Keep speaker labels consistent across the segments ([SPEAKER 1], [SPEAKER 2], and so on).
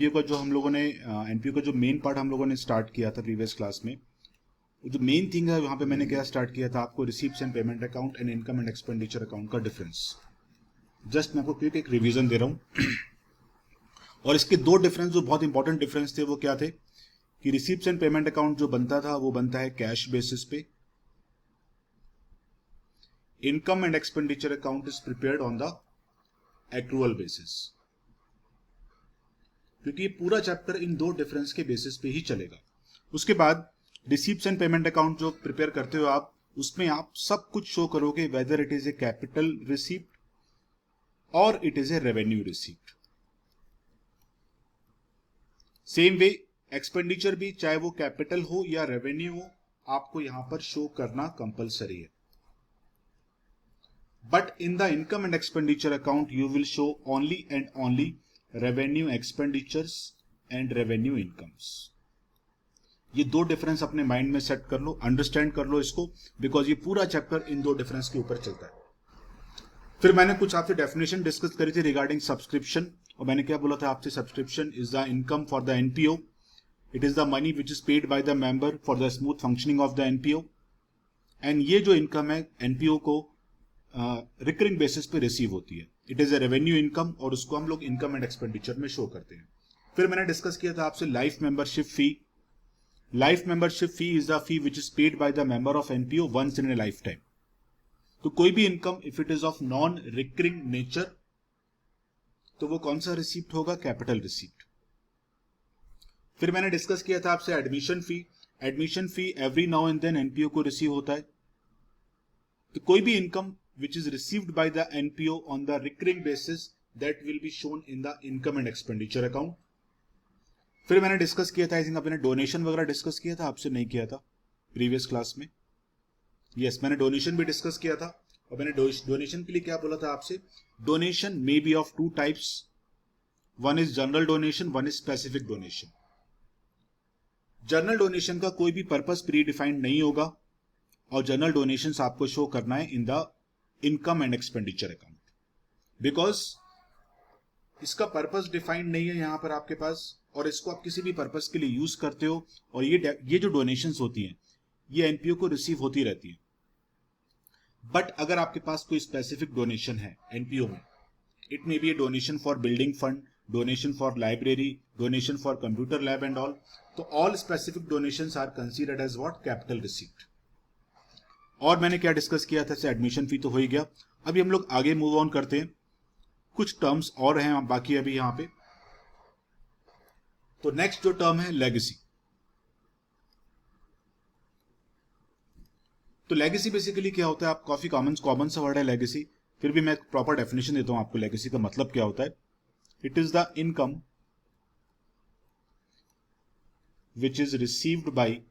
[SPEAKER 1] NPO का जो हम लोगों ने एनपीओ का जो मेन पार्ट हम लोगों ने स्टार्ट किया था प्रीवियस क्लास में, जो मेन थिंग है वहां पे मैंने क्या स्टार्ट किया था, आपको receipts and payment account and income and expenditure account का डिफरेंस। जस्ट मैं आपको क्विक एक रिवीजन दे रहा हूं। और इसके दो डिफरेंस जो बहुत इंपॉर्टेंट डिफरेंस थे वो क्या थे कि रिसीप्ट्स एंड पेमेंट अकाउंट जो बनता था वो बनता है कैश बेसिस पे, income and expenditure account is prepared on the accrual basis. क्योंकि ये पूरा चैप्टर इन दो डिफरेंस के बेसिस पे ही चलेगा। उसके बाद रिसीप्ट्स एंड पेमेंट अकाउंट जो प्रिपेयर करते हो आप, उसमें आप सब कुछ शो करोगे whether it is a capital receipt और it is a revenue receipt. Same way expenditure भी, चाहे वो कैपिटल हो या रेवेन्यू हो, आपको यहां पर शो करना कंपलसरी है। But in the income and expenditure account you will show only and only revenue expenditures and revenue incomes. ये दो डिफरेंस अपने माइंड में सेट कर लो, अंडरस्टैंड कर लो इसको, बिकॉज ये पूरा चैप्टर इन दो डिफरेंस के ऊपर चलता है। फिर मैंने कुछ आपसे डेफिनेशन डिस्कस करी थी रिगार्डिंग सब्सक्रिप्शन, और मैंने क्या बोला था आपसे, subscription is the income for the NPO, it is the money which is paid by the member for the smooth functioning of the NPO. And ये जो इनकम है एनपीओ को रिकरिंग बेसिस पे रिसीव होती है, it is a revenue income, और उसको हम लोग इनकम एंड एक्सपेंडिचर में शो करते हैं। फिर मैंने डिस्कस किया था आपसे life membership fee. Life membership fee is the fee which is paid by the member of NPO once in a lifetime. तो कोई भी income if it is of non recurring nature तो वो कौन सा रिसीप्ट होगा, capital receipt. फिर मैंने डिस्कस किया था आपसे admission fee. Admission fee every now and then NPO को रिसीव होता है। तो कोई भी income which is received by the NPO on the recurring basis that will be shown in the income and expenditure account. फिर मैंने discuss किया था, आई थिंक अपने डोनेशन वगैरह डिस्कस किया था, आपसे नहीं किया था प्रीवियस क्लास में। यस, मैंने डोनेशन भी डिस्कस किया था, और मैंने डोनेशन के लिए क्या बोला था आपसे, donation may be of two types, one is general donation, one is specific donation. General donation का कोई भी पर्पस प्री डिफाइंड नहीं होगा, और जनरल डोनेशंस आपको शो करना है इन the income and expenditure account, because इसका पर्पस डिफाइंड नहीं है यहां पर आपके पास, और इसको आप किसी भी पर्पस के लिए यूज करते हो। और ये जो डोनेशंस होती हैं ये एनपीओ को रिसीव होती रहती है। बट अगर आपके पास कोई स्पेसिफिक डोनेशन है एनपीओ में, it may be a donation for building fund, donation for library, donation for computer lab and all, तो all specific donations are considered as what, capital receipt. और मैंने क्या डिस्कस किया था, एडमिशन फी तो हो ही गया। अभी हम लोग आगे मूव ऑन करते हैं, कुछ टर्म्स और हैं बाकी अभी यहां पे। तो नेक्स्ट जो टर्म है लेगेसी। तो लेगेसी बेसिकली क्या होता है, आप काफी कॉमन सा वर्ड है लेगेसी, फिर भी मैं प्रॉपर डेफिनेशन देता हूं आपको लेगेसी का मतलब क्या होता है। It is the income which is received by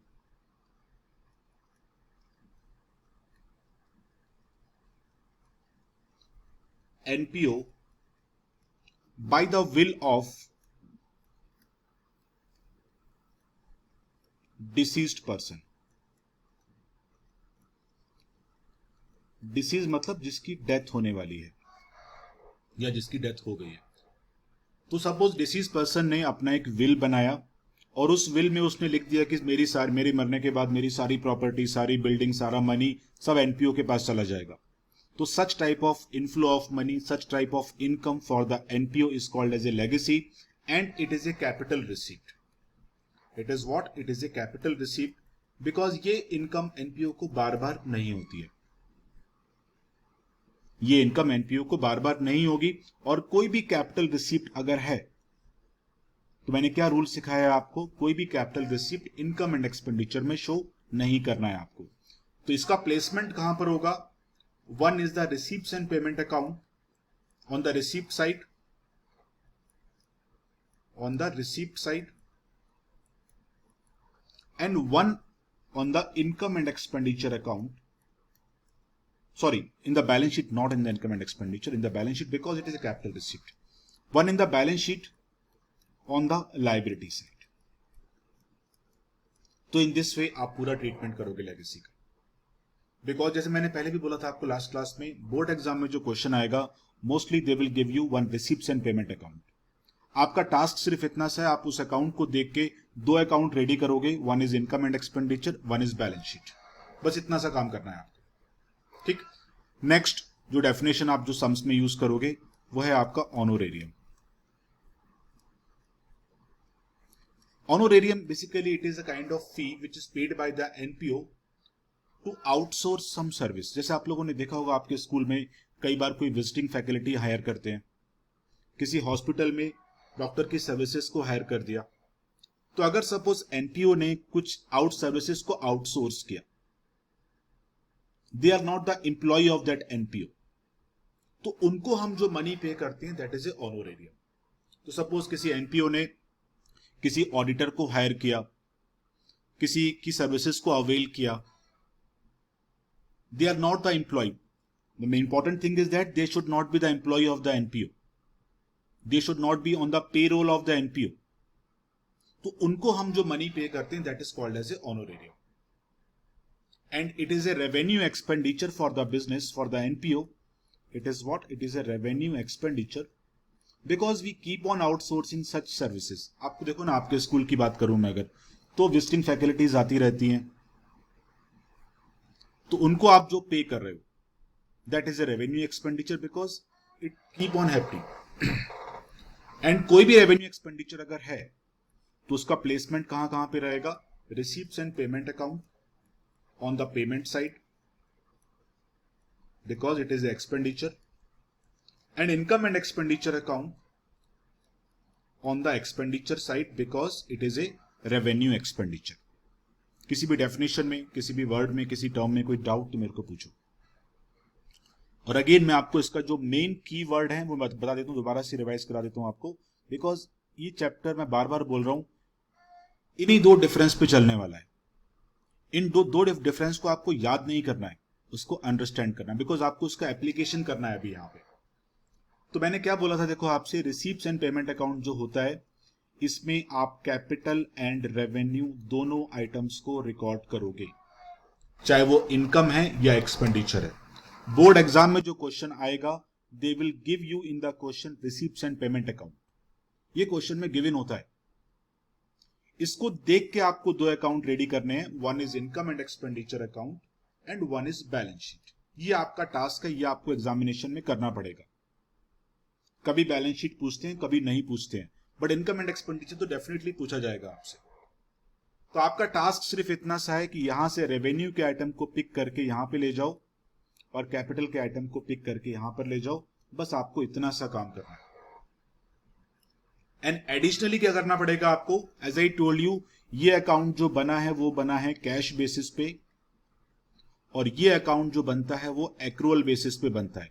[SPEAKER 1] NPO by the will of deceased person। Disease मतलब जिसकी डेथ होने वाली है या जिसकी डेथ हो गई है। तो सपोज डिसीज पर्सन ने अपना एक विल बनाया, और उस विल में उसने लिख दिया कि मेरी मरने के बाद मेरी सारी प्रॉपर्टी, सारी बिल्डिंग, सारा मनी सब एनपीओ के पास चला जाएगा। तो such type of inflow of money, such type of income for the NPO is called as a legacy, and it is a capital receipt. It is what? It is a capital receipt, because ये income NPO को बार बार नहीं होती है। ये income NPO को बार बार नहीं होगी। और कोई भी कैपिटल रिसीप्ट अगर है, तो मैंने क्या रूल सिखाया आपको, कोई भी capital receipt income and expenditure में शो नहीं करना है आपको। तो इसका प्लेसमेंट कहां पर होगा, one is the receipts and payment account on the receipt side, and one on the income and expenditure account, sorry, in the balance sheet, not in the income and expenditure, in the balance sheet, because it is a capital receipt, one in the balance sheet on the liability side। तो in this way आप पूरा treatment करोगे legacy का, because जैसे मैंने पहले भी बोला था आपको लास्ट क्लास में, बोर्ड एग्जाम में जो क्वेश्चन आएगा mostly they will give you one receipts and payment account. आपका टास्क सिर्फ इतना सा है, आप उस अकाउंट को देख के दो अकाउंट रेडी करोगे, one is income and expenditure, one is balance sheet. बस इतना सा काम करना है आपको, ठीक। नेक्स्ट जो डेफिनेशन आप जो सम्स में यूज करोगे वो है आपका honorarium. Honorarium basically it is a kind of fee which is paid by the NPO to outsource some service. जैसे आप लोगों ने देखा होगा आपके स्कूल में कई बार कोई विजिटिंग फैकल्टी हायर करते हैं, किसी हॉस्पिटल में डॉक्टर की सर्विसेज को हायर कर दिया, तो अगर सपोज एनपीओ ने कुछ आउट सर्विसेज को आउटसोर्स किया, they are not the employ of that NPO, तो उनको हम जो मनी पे करते हैं दैट इज ए ऑनोरेरियम। तो सपोज किसी एनपीओ ने किसी ऑडिटर को हायर किया, किसी की सर्विसेज को अवेल किया, they are not the employ. The important thing is that they should not be the employ of the NPO, they should not be on the payroll of the NPO. तो उनको हम जो money pay करते हैं that is called as a honorarium, and it is a revenue expenditure for the business, for the NPO it is what? It is a revenue expenditure because we keep on outsourcing such services. आपको देखो ना, आपके school की बात करूं मैं अगर, तो विजिटिंग फैकल्टीज आती रहती हैं, तो उनको आप जो पे कर रहे हो that is a revenue expenditure because it keep on happening. And कोई भी रेवेन्यू एक्सपेंडिचर अगर है तो उसका प्लेसमेंट कहां पे रहेगा? Receipts and payment account on the payment side because it is the expenditure, and income and expenditure account on the expenditure side because it is a revenue expenditure. किसी भी definition में, किसी भी वर्ड में, किसी टर्म में कोई doubt तो मेरे को पूछो। और अगेन मैं आपको इसका जो मेन की वर्ड है वो मैं बता देता हूं, दोबारा से रिवाइज करा देता हूं आपको, बिकॉज ये चैप्टर मैं बार बार बोल रहा हूं इन्हीं दो डिफरेंस पे चलने वाला है। इन दो डिफरेंस को आपको याद नहीं करना है, उसको अंडरस्टैंड करना, बिकॉज आपको उसका एप्लीकेशन करना है अभी यहां पे। तो मैंने क्या बोला था, देखो आपसे रिसीप्ट्स एंड पेमेंट अकाउंट जो होता है इसमें आप कैपिटल एंड रेवेन्यू दोनों आइटम्स को रिकॉर्ड करोगे, चाहे वो इनकम है या एक्सपेंडिचर है। बोर्ड एग्जाम में जो क्वेश्चन आएगा they will give you in the question receipts and payment account, ये क्वेश्चन में गिवन होता है। इसको देख के आपको दो अकाउंट रेडी करने हैं, one is income and expenditure account and one is balance sheet. ये आपका टास्क है, ये आपको एग्जामिनेशन में करना पड़ेगा। कभी बैलेंस शीट पूछते हैं, कभी नहीं पूछते हैं, बट इनकम एंड एक्सपेंडिचर तो डेफिनेटली पूछा जाएगा आपसे। तो आपका टास्क सिर्फ इतना सा है कि यहां से रेवेन्यू के आइटम को पिक करके यहां पे ले जाओ और कैपिटल के आइटम को पिक करके यहां पर ले जाओ, बस आपको इतना सा काम करना है। एंड एडिशनली क्या करना पड़ेगा आपको, एज आई टोल्ड यू, ये अकाउंट जो बना है वो बना है कैश बेसिस पे, और ये अकाउंट जो बनता है वो एक्रूअल बेसिस पे बनता है।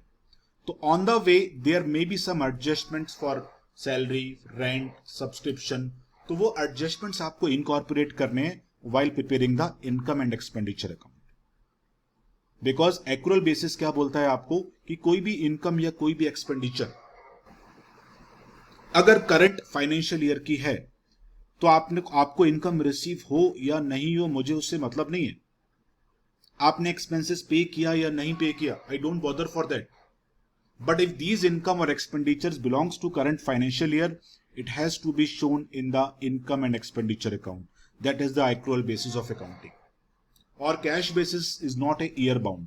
[SPEAKER 1] तो on the way there may be some adjustments for salary, rent, subscription, तो वो एडजस्टमेंट्स आपको इनकॉर्पोरेट करने हैं while preparing the income and expenditure account. Because accrual basis क्या बोलता है आपको कि कोई भी इनकम या कोई भी एक्सपेंडिचर अगर करंट फाइनेंशियल ईयर की है तो आपको इनकम रिसीव हो या नहीं हो मुझे उससे मतलब नहीं है। आपने एक्सपेंसेस पे किया या नहीं पे किया, I don't bother for that, but if these income और expenditures belongs to current financial year, it has to be shown in the income and expenditure account, that is the accrual basis of accounting. और cash basis is not a year bound.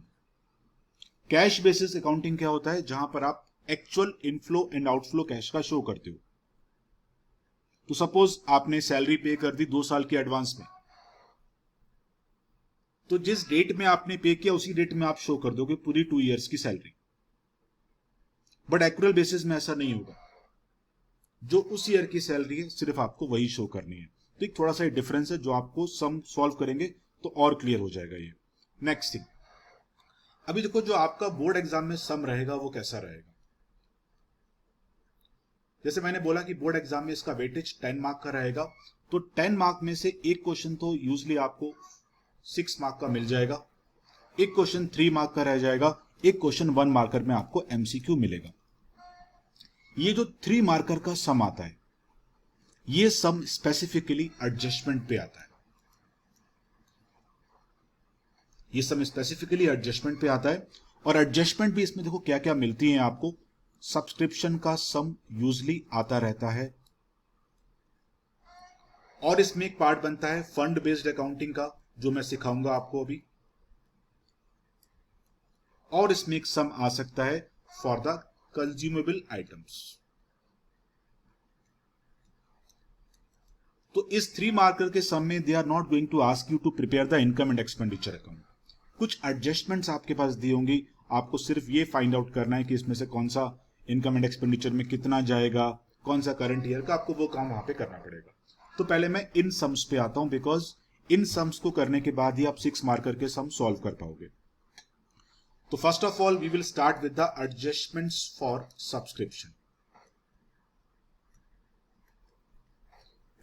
[SPEAKER 1] Cash basis accounting क्या होता है, जहां पर आप actual inflow and outflow cash का show करते हो। तो सपोज आपने सैलरी पे कर दी 2 साल के एडवांस में, तो जिस डेट में आपने पे किया उसी डेट में आप शो कर दोगे पूरी 2 इयर्स की सैलरी। बट एक्रूअल बेसिस में ऐसा नहीं होगा, जो उस ईयर की सैलरी है सिर्फ आपको वही शो करनी है। तो एक थोड़ा सा डिफरेंस है जो आपको सम सॉल्व करेंगे तो और क्लियर हो जाएगा ये। नेक्स्ट थिंग, अभी देखो जो आपका बोर्ड एग्जाम में सम रहेगा वो कैसा रहेगा। जैसे मैंने बोला कि बोर्ड एग्जाम में इसका वेटेज 10 मार्क का रहेगा, तो 10 मार्क में से एक क्वेश्चन तो यूजली आपको 6 मार्क का मिल जाएगा, एक क्वेश्चन 3 मार्क का रह जाएगा, एक क्वेश्चन 1 मार्कर में आपको एमसीक्यू मिलेगा। ये जो 3 मार्कर का सम आता है, ये सम स्पेसिफिकली एडजस्टमेंट पे आता है। ये सम स्पेसिफिकली एडजस्टमेंट पे आता है, और एडजस्टमेंट भी इसमें देखो क्या क्या मिलती है आपको। सब्सक्रिप्शन का सम यूजली आता रहता है और इसमें एक पार्ट बनता है फंड बेस्ड अकाउंटिंग का, जो मैं सिखाऊंगा आपको अभी, और इसमें एक सम आ सकता है फॉर द कंज्यूमेबल आइटम्स। तो इस 3 मार्कर के सम में they are not going to ask you to prepare the income and expenditure account. कुछ एडजस्टमेंट्स आपके पास दी होंगी, आपको सिर्फ ये फाइंड आउट करना है कि इसमें से कौन सा इनकम एंड एक्सपेंडिचर में कितना जाएगा, कौन सा करंट ईयर का, आपको वो काम वहां पे करना पड़ेगा। तो पहले मैं इन सम्स पे आता हूं, बिकॉज इन सम्स को करने के बाद ही आप 6 मार्कर के सम सॉल्व कर पाओगे। तो first of all we will start with the adjustments for subscription,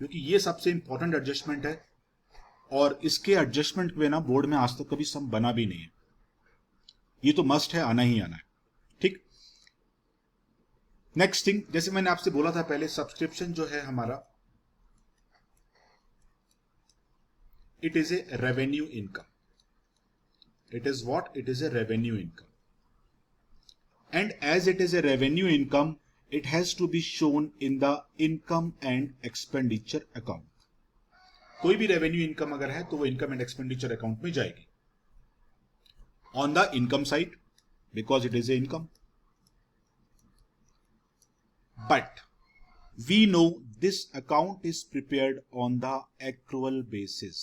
[SPEAKER 1] क्योंकि ये सबसे इंपॉर्टेंट एडजस्टमेंट है और इसके एडजस्टमेंट पे ना बोर्ड में आज तक कभी सम बना भी नहीं है। ये तो मस्ट है, आना ही आना है। ठीक, नेक्स्ट थिंग, जैसे मैंने आपसे बोला था पहले, सब्सक्रिप्शन जो है हमारा, it is a revenue income. It is what? It is a revenue income, and as it is a revenue income, it has to be shown in the income and expenditure account। कोई भी revenue income अगर है तो वो income and expenditure account में जाएगी। On the income side, because it is a income, but we know this account is prepared on the accrual basis.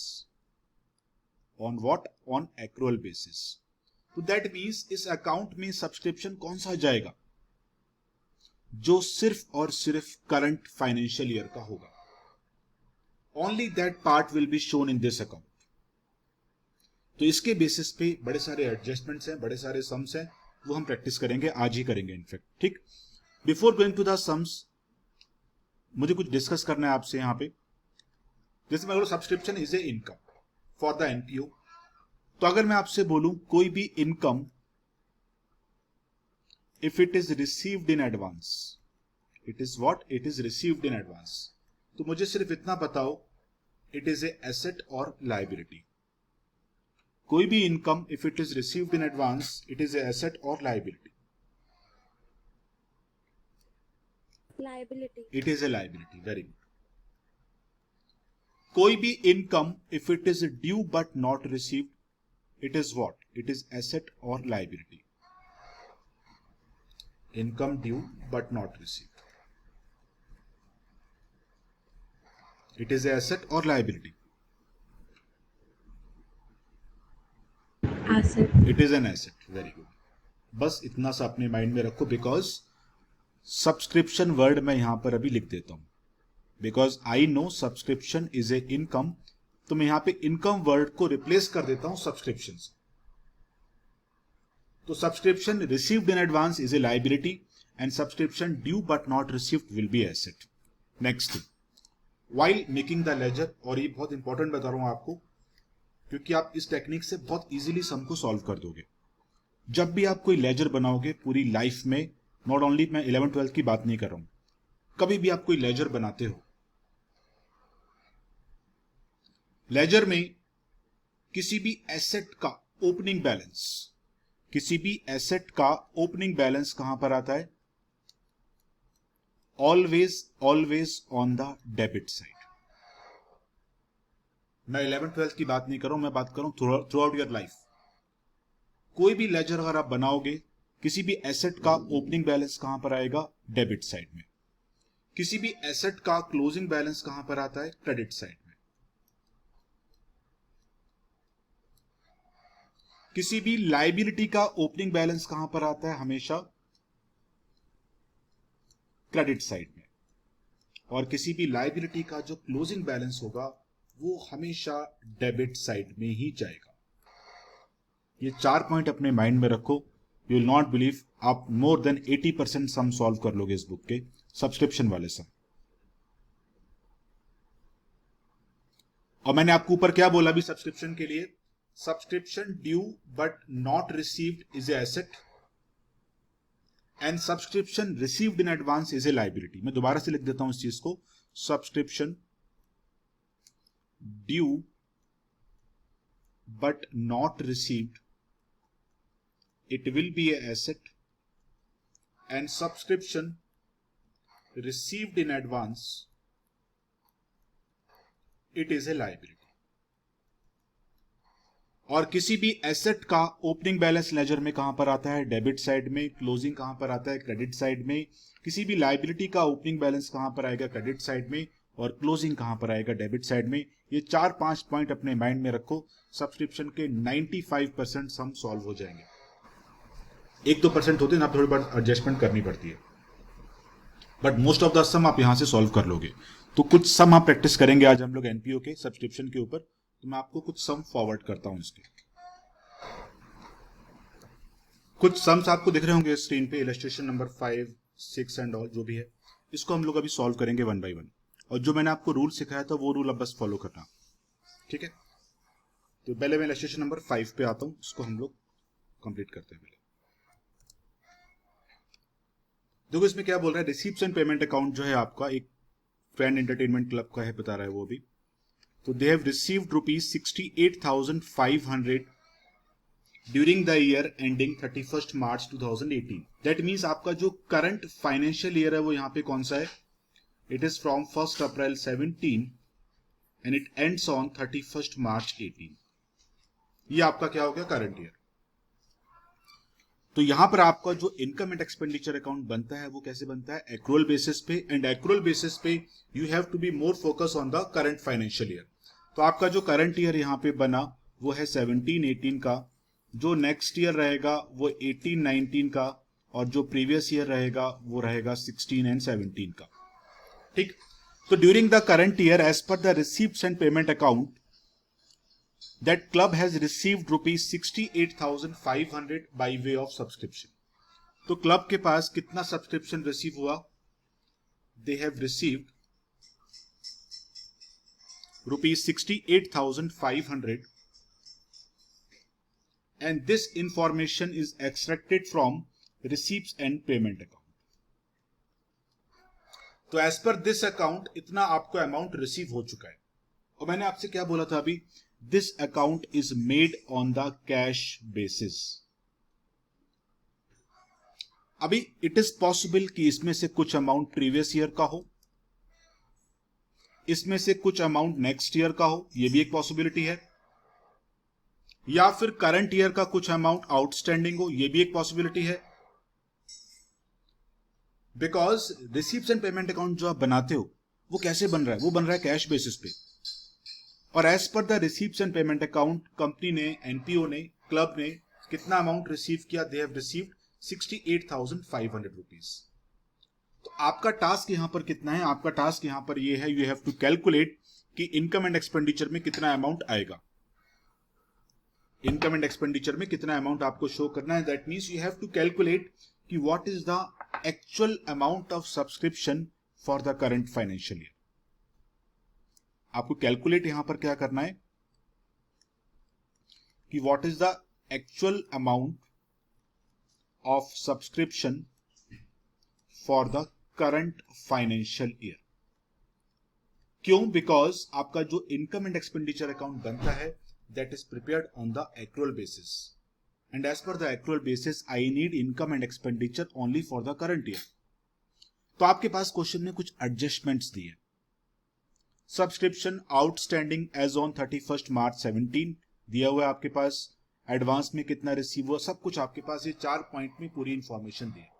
[SPEAKER 1] On what? On accrual basis. तो that means इस account में subscription कौन सा जाएगा? जो सिर्फ और सिर्फ करंट फाइनेंशियल ईयर का होगा। Only that part will be shown in this account. तो इसके बेसिस पे बड़े सारे एडजस्टमेंट्स हैं, बड़े सारे सम्स हैं, वो हम प्रैक्टिस करेंगे, आज ही करेंगे इनफैक्ट। ठीक, before going to the sums मुझे कुछ डिस्कस करना है आपसे यहां पे। जैसे मैं बोलूं subscription is a income for the NPO, तो अगर मैं आपसे बोलूं कोई भी income if it is received in advance, it is what? It is received in advance। तो मुझे सिर्फ इतना बताओ, it is a asset or liability। कोई भी income if it is received in advance, it is a asset or liability?
[SPEAKER 2] Liability।
[SPEAKER 1] It is a liability। Very good। कोई भी income if it is due but not received, it is what? It is asset or liability? Income due but not received, it is an asset or liability?
[SPEAKER 2] Asset।
[SPEAKER 1] It is an asset। Very good। बस इतना सा अपने mind में रखो, because subscription word मैं यहां पर अभी लिख देता हूं, because I know subscription is a income, तो मैं यहां पे इनकम वर्ड को रिप्लेस कर देता हूं सब्सक्रिप्शन से। तो subscription received in advance is a liability and subscription due but not received will be asset। next thing, while making the ledger, और ये बहुत इंपॉर्टेंट बता रहा हूं आपको, क्योंकि आप इस टेक्निक से बहुत इजीली सम को सॉल्व कर दोगे। जब भी आप कोई लेजर बनाओगे पूरी लाइफ में, नॉट ओनली मैं 11-12 की बात नहीं कर रहा हूं, कभी भी आप कोई लेजर बनाते हो, लेजर में किसी भी एसेट का ओपनिंग बैलेंस, किसी भी एसेट का ओपनिंग बैलेंस कहां पर आता है? Always on the debit side. मैं 11-12 की बात नहीं कर रहा हूं, मैं बात कर रहा हूं थ्रू आउट योर लाइफ। कोई भी लेजर अगर आप बनाओगे, किसी भी एसेट का ओपनिंग बैलेंस कहां पर आएगा? डेबिट साइड में। किसी भी एसेट का क्लोजिंग बैलेंस कहां पर आता है? क्रेडिट साइड में। किसी भी लाइबिलिटी का ओपनिंग बैलेंस कहां पर आता है? हमेशा क्रेडिट साइड में। और किसी भी लाइबिलिटी का जो क्लोजिंग बैलेंस होगा वो हमेशा डेबिट साइड में ही जाएगा। ये 4 पॉइंट अपने माइंड में रखो। यू विल नॉट बिलीव, आप मोर देन 80% सम सॉल्व कर लोगे इस बुक के, सब्सक्रिप्शन वाले सम। और मैंने आपको ऊपर क्या बोला भी सब्सक्रिप्शन के लिए? Subscription due but not received is a asset and subscription received in advance is a liability. मैं दोबारा से लिख देता हूं इस चीज को, subscription due but not received, it will be a asset, and subscription received in advance it is a liability. और किसी भी एसेट का ओपनिंग बैलेंस लेजर में कहां पर आता है, डेबिट साइड में, क्लोजिंग कहां पर आता है, क्रेडिट साइड में। किसी भी लायबिलिटी का ओपनिंग बैलेंस कहां पर आएगा, क्रेडिट साइड में, और क्लोजिंग कहां पर आएगा, डेबिट साइड में। ये 4-5 पॉइंट अपने माइंड में रखो, सब्सक्रिप्शन के 95% सम सॉल्व हो जाएंगे। 1-2% होते हैं ना, थोड़ी बहुत एडजस्टमेंट करनी पड़ती है, बट मोस्ट ऑफ द सम आप यहां से सॉल्व कर लोगे। तो कुछ सम आप प्रैक्टिस करेंगे आज हम लोग एनपीओ के सब्सक्रिप्शन के ऊपर। तो मैं आपको कुछ सम फॉरवर्ड करता हूं इसके। कुछ सम्स आपको दिख रहे होंगे स्क्रीन पे, इलस्ट्रेशन नंबर 5, 6 एंड ऑल जो भी है, इसको हम लोग अभी सॉल्व करेंगे 1 बाय 1। और जो मैंने आपको रूल सिखाया था वो रूल अब बस फॉलो करना, ठीक है। तो पहले मैं इलस्ट्रेशन नंबर 5 पे आता हूं, इसको हम लोग कंप्लीट करते हैं। पहले देखो इसमें क्या बोल रहा है, रिसीप्ट्स एंड पेमेंट अकाउंट जो है आपका एक फैन एंटरटेनमेंट क्लब का है, बता रहा है वो भी। तो they have received ₹68,500 during the year ending 31 March 2018। That means आपका जो करंट फाइनेंशियल ईयर है वो यहाँ पे कौन सा है, it is from 1 April 17 and it ends on 31 March 18। ये आपका क्या हो गया, करंट ईयर। तो यहां पर आपका जो इनकम एंड एक्सपेंडिचर अकाउंट बनता है वो कैसे बनता है, एक्रूअल बेसिस पे। एंड एक्रूअल बेसिस पे you have to be more focus on the current financial year. तो आपका जो करंट ईयर यहां पे बना वो है 17-18 का, जो नेक्स्ट ईयर रहेगा वो 18-19 का, और जो प्रीवियस ईयर रहेगा वो रहेगा 16 एंड 17 का, ठीक। तो during the current year as per the receipts and payment account that club has received ₹68,500 by way of subscription। तो क्लब के पास कितना सब्सक्रिप्शन रिसीव हुआ, they have received ₹68,500 and this information is extracted from receipts and payment account। तो as पर this account इतना आपको amount receive हो चुका है। और मैंने आपसे क्या बोला था अभी, this account is made on the cash basis. अभी इट इज पॉसिबल कि इसमें से कुछ अमाउंट प्रीवियस ईयर का हो, इसमें से कुछ अमाउंट नेक्स्ट ईयर का हो, यह भी एक पॉसिबिलिटी है, या फिर करंट ईयर का कुछ अमाउंट आउटस्टैंडिंग हो, यह भी एक पॉसिबिलिटी है। Because receipts and payment account जो आप बनाते हो वो कैसे बन रहा है, वो बन रहा है कैश बेसिस पे। और as per the receipts and payment account company ने, एनपीओ ने, क्लब ने कितना अमाउंट रिसीव किया, दे हैव रिसीव्ड ₹68,500। तो आपका टास्क यहां पर कितना है, आपका टास्क यहां पर ये है, यू हैव टू कैलकुलेट कि इनकम एंड एक्सपेंडिचर में कितना अमाउंट आएगा। इनकम एंड एक्सपेंडिचर में कितना अमाउंट आपको शो करना है। That means you have to calculate कि what is the actual amount of subscription for the current financial year. आपको कैलकुलेट यहां पर क्या करना है कि what is the actual amount of subscription for the current financial year. क्यों, because आपका जो इनकम एंड एक्सपेंडिचर अकाउंट बनता है that is prepared on the accrual basis, and as per the accrual basis I need income and expenditure only for the current year. तो आपके पास question में कुछ adjustments दिए। Subscription outstanding as on 31 March 17 दिया हुआ है आपके पास, एडवांस में कितना रिसीव हुआ, सब कुछ आपके पास ये 4 पॉइंट में पूरी इंफॉर्मेशन दी है।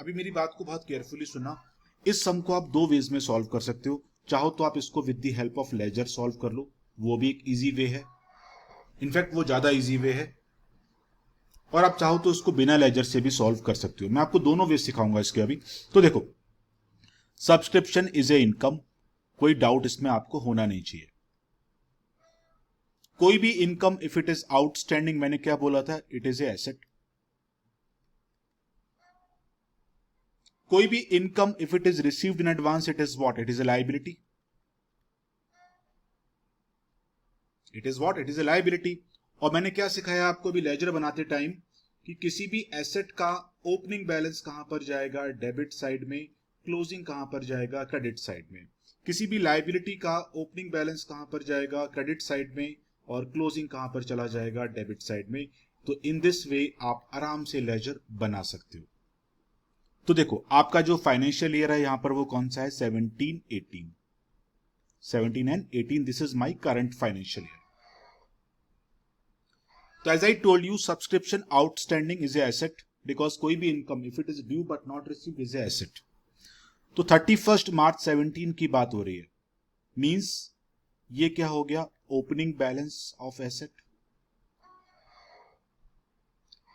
[SPEAKER 1] अभी मेरी बात को बहुत केयरफुली सुना। इस सम को आप 2 वेज में सॉल्व कर सकते हो। चाहो तो आप इसको with the help of ledger solve कर लो, वो भी एक इजी वे है, इनफैक्ट वो ज्यादा इजी वे है। और आप चाहो तो इसको बिना लेजर से भी सॉल्व कर सकते हो। मैं आपको दोनों वे सिखाऊंगा इसके अभी। तो देखो, सब्सक्रिप्शन इज ए इनकम, कोई डाउट इसमें आपको होना नहीं चाहिए। कोई भी income if it is outstanding, मैंने क्या बोला था, इट इज ए एसेट। कोई भी income if it is received in advance, it is what, it is a liability. It is what, it is a liability. और मैंने क्या सिखाया आपको भी लेजर बनाते टाइम कि किसी भी एसेट का ओपनिंग बैलेंस कहां पर जाएगा, डेबिट साइड में, क्लोजिंग कहां पर जाएगा, क्रेडिट साइड में। किसी भी लायबिलिटी का ओपनिंग बैलेंस कहां पर जाएगा, क्रेडिट साइड में, और क्लोजिंग कहां पर चला जाएगा, डेबिट साइड में। तो इन दिस वे आप आराम से लेजर बना सकते हो। तो देखो आपका जो फाइनेंशियल ईयर है यहां पर वो कौन सा है, 17-18। 17 and 18. This is my current financial year. So as I told you, subscription outstanding is a asset because कोई भी income if it is due but not received is a asset. तो 31st March 17 की बात हो रही है, means ये क्या हो गया, opening balance of asset.